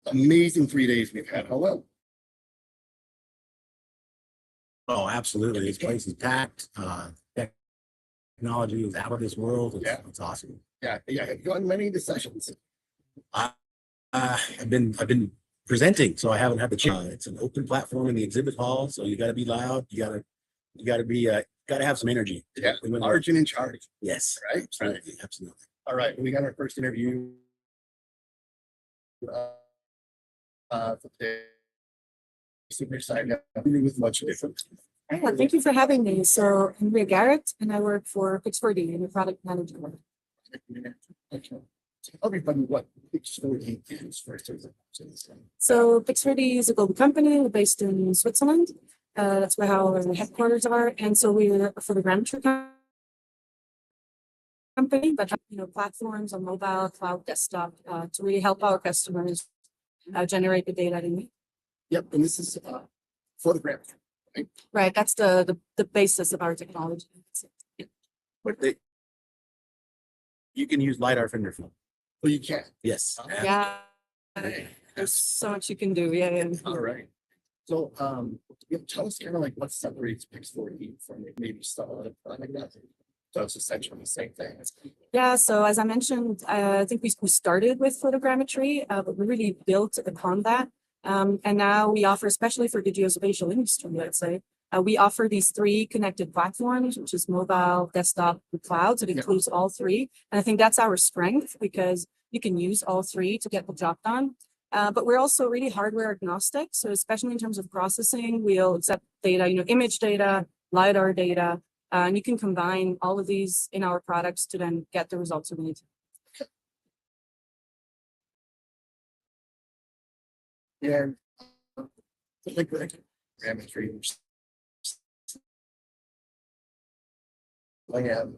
Amazing 3 days we've had. Hello. Oh, absolutely. This place is packed. Technology is out of this world. It's awesome. Yeah. Have you gone many of the sessions? I've been presenting, so I haven't had the chance. It's an open platform in the exhibit hall, so you got to be loud. You got to be got to have some energy. Yeah, large and in charge. Yes, Right. absolutely. All right, we got our first interview. For today. Super excited. With much different. Yeah, thank you for having me. So I'm Maria Garrett, and I work for Pix4D. I'm a product manager. Okay. Tell everybody what Pix4D is first. So Pix4D is a global company. We're based in Switzerland. That's where our headquarters are. And so we're for the Grammetry company, but platforms on mobile, cloud, desktop to really help our customers generate the data they need. Yep, and this is for the Grammetry. Right, that's the basis of our technology. But you can use LiDAR from your phone. Well, you can. Yes. Yeah, there's so much you can do. Yeah. All right. So, tell us kind of like what separates Pix4D from maybe some other product like that. So it's essentially the same thing. Yeah, so as I mentioned, I think we started with photogrammetry, but we really built upon that. And now we offer, especially for the geospatial industry, let's say, we offer these 3 connected platforms, which is mobile, desktop, and cloud. So it includes all 3. And I think that's our strength because you can use all 3 to get the job done. But we're also really hardware agnostic. So especially in terms of processing, we'll accept data, image data, LiDAR data, and you can combine all of these in our products to then get the results you need. Yeah. Like Grammetry. I have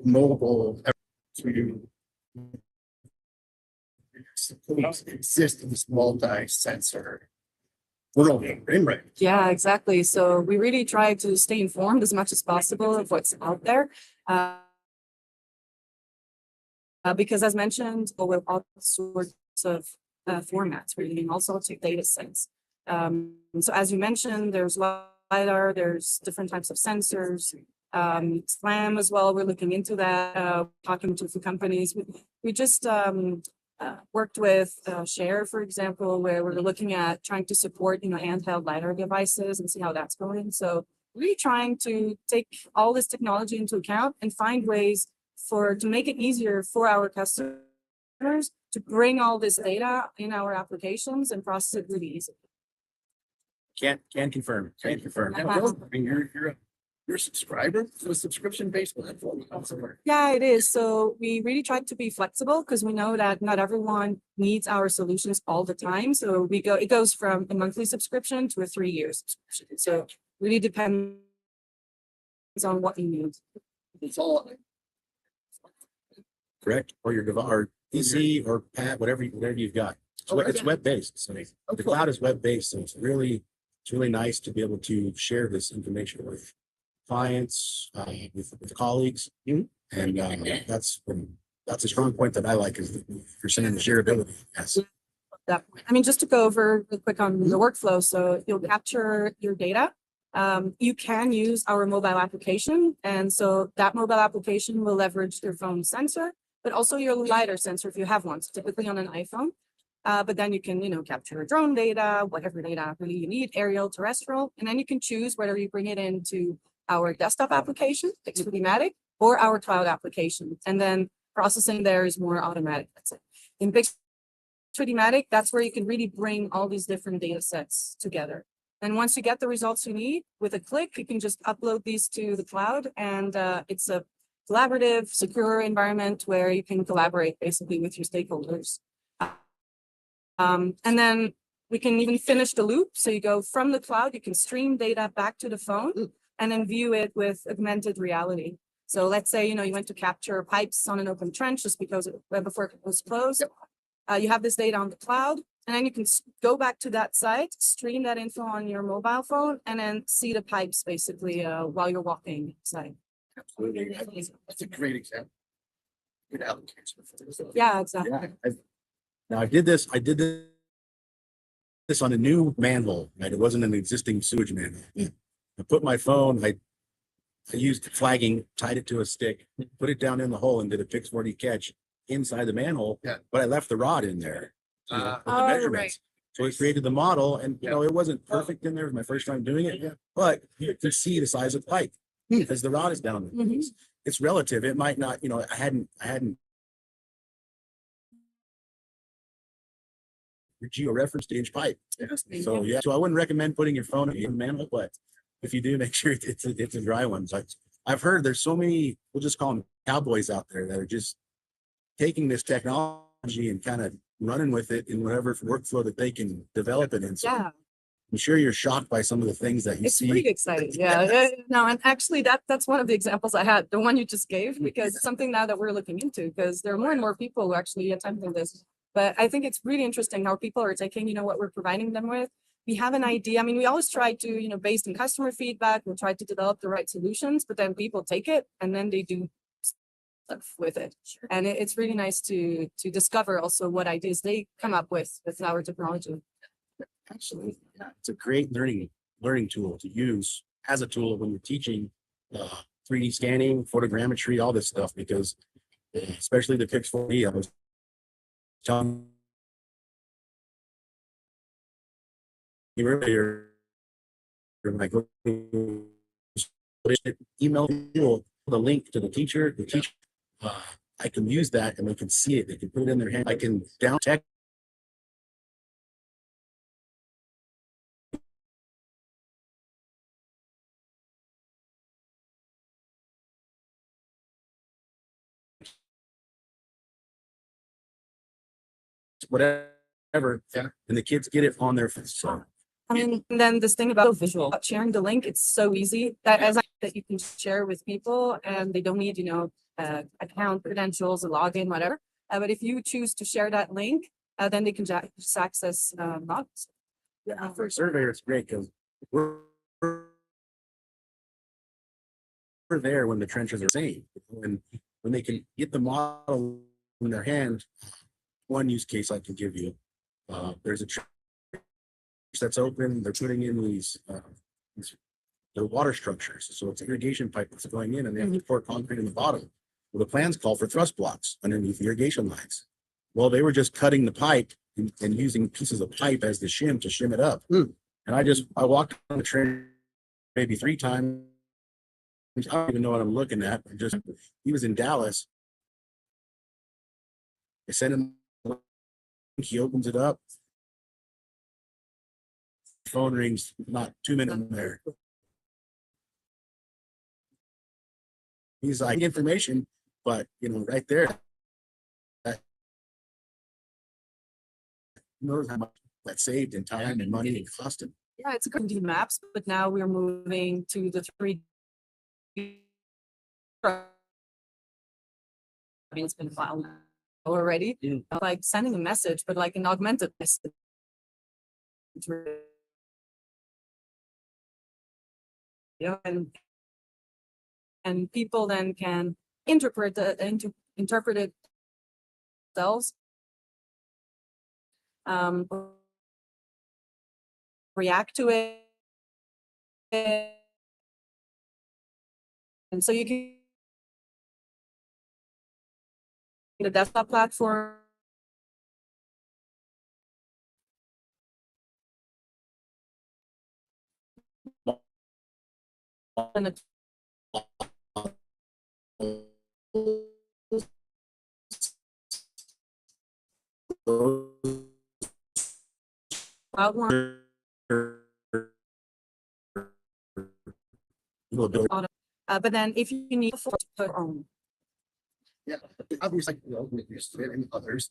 mobile to exist in this multi-sensor world in right. Yeah, exactly. So we really try to stay informed as much as possible of what's out there. Because as mentioned, with all sorts of formats, we're using all sorts of data sets. So as you mentioned, there's LiDAR, there's different types of sensors, SLAM as well. We're looking into that, talking to a few companies. We just worked with Share, for example, where we're looking at trying to support, handheld LiDAR devices and see how that's going. So really trying to take all this technology into account and find ways to make it easier for our customers to bring all this data in our applications and process it really easily. Can confirm. Can confirm. I mean, you're a subscriber to a subscription-based platform. Yeah, it is. So we really try to be flexible because we know that not everyone needs our solutions all the time. So it goes from a monthly subscription to a 3-year subscription. So it really depends on what you need. It's all correct, or your PC or pad, whatever you've got. It's web-based. So the cloud is web-based, so it's really nice to be able to share this information with clients, with colleagues, and that's a strong point that I like. Is you're saying the shareability. Yes. I mean, just to go over real quick on the workflow. So you'll capture your data. You can use our mobile application, and so that mobile application will leverage your phone sensor, but also your LiDAR sensor if you have one, so typically on an iPhone. But then you can, capture drone data, whatever data really you need, aerial, terrestrial, and then you can choose whether you bring it into our desktop application, Pix4D, or our cloud application. And then processing there is more automatic. That's it. In Pix4D, that's where you can really bring all these different data sets together. And once you get the results you need, with a click, you can just upload these to the cloud. And it's a collaborative, secure environment where you can collaborate basically with your stakeholders. And then we can even finish the loop. So you go from the cloud, you can stream data back to the phone and then view it with augmented reality. So let's say, you went to capture pipes on an open trench just because before it was closed. You have this data on the cloud, and then you can go back to that site, stream that info on your mobile phone, and then see the pipes basically while you're walking inside. Absolutely. That's a great example. good application for this. Yeah, exactly. Yeah. Now I did this on a new manhole, right? It wasn't an existing sewage manhole. I put my phone, I used flagging, tied it to a stick, put it down in the hole and did a fixed 4D catch inside the manhole. Yeah. But I left the rod in there. With the Oh, measurements. So it created the model and it wasn't perfect in there. It was my first time doing it, but you can see the size of the pipe because the rod is down. Mhm. It's relative. It might not, I hadn't your geo-reference to inch pipe. So yeah, so I wouldn't recommend putting your phone in the manhole, but if you do, make sure it's a dry one. So I've heard there's so many, we'll just call them cowboys out there that are just taking this technology and kind of running with it in whatever workflow that they can develop it in. So Yeah, I'm sure you're shocked by some of the things that you it's see. pretty exciting. Yeah. No, and actually that's one of the examples I had, the one you just gave, because it's something now that we're looking into, because there are more and more people who actually attempting this. But I think it's really interesting how people are taking, what we're providing them with. We have an idea. I mean, we always try to, based on customer feedback, we try to develop the right solutions, but then people take it and then they do stuff with it. And it's really nice to discover also what ideas they come up with our technology. Absolutely. Yeah. It's a great learning tool to use as a tool when you're teaching 3D scanning, photogrammetry, all this stuff, because especially the Pix 4D, I was telling you earlier, like email the link to the teacher, I can use that and they can see it. They can put it in their hand. I can down text whatever, and the kids get it on their phone. So I mean, and then this thing about visual, sharing the link, it's so easy that you can share with people and they don't need, account credentials, a login, whatever. But if you choose to share that link, then they can just access logs. yeah, for a surveyor, it's great because we're there when the trenches are seen. When they can get the model in their hand. One use case I can give you, there's a trench that's open. They're putting in these they're water structures. So it's irrigation pipe that's going in and they have to pour concrete in the bottom. Well, the plans call for thrust blocks underneath the irrigation lines. Well, they were just cutting the pipe and using pieces of pipe as the shim to shim it up. And I walked on the trench maybe 3 times. I don't even know what I'm looking at. He was in Dallas. I sent him, he opens it up. Phone rings, not 2 minutes there. He's like information, but right there, that knows how much that saved in time and money and cost him. Yeah, it's good to do maps, but now we're moving to the 3D. It's been filed already, like sending a message, but like an augmented message. And people then can interpret it themselves. React to it. And so you can the desktop platform. And it's cloud one. But then if you need to put on. Yeah, obviously, with your and others,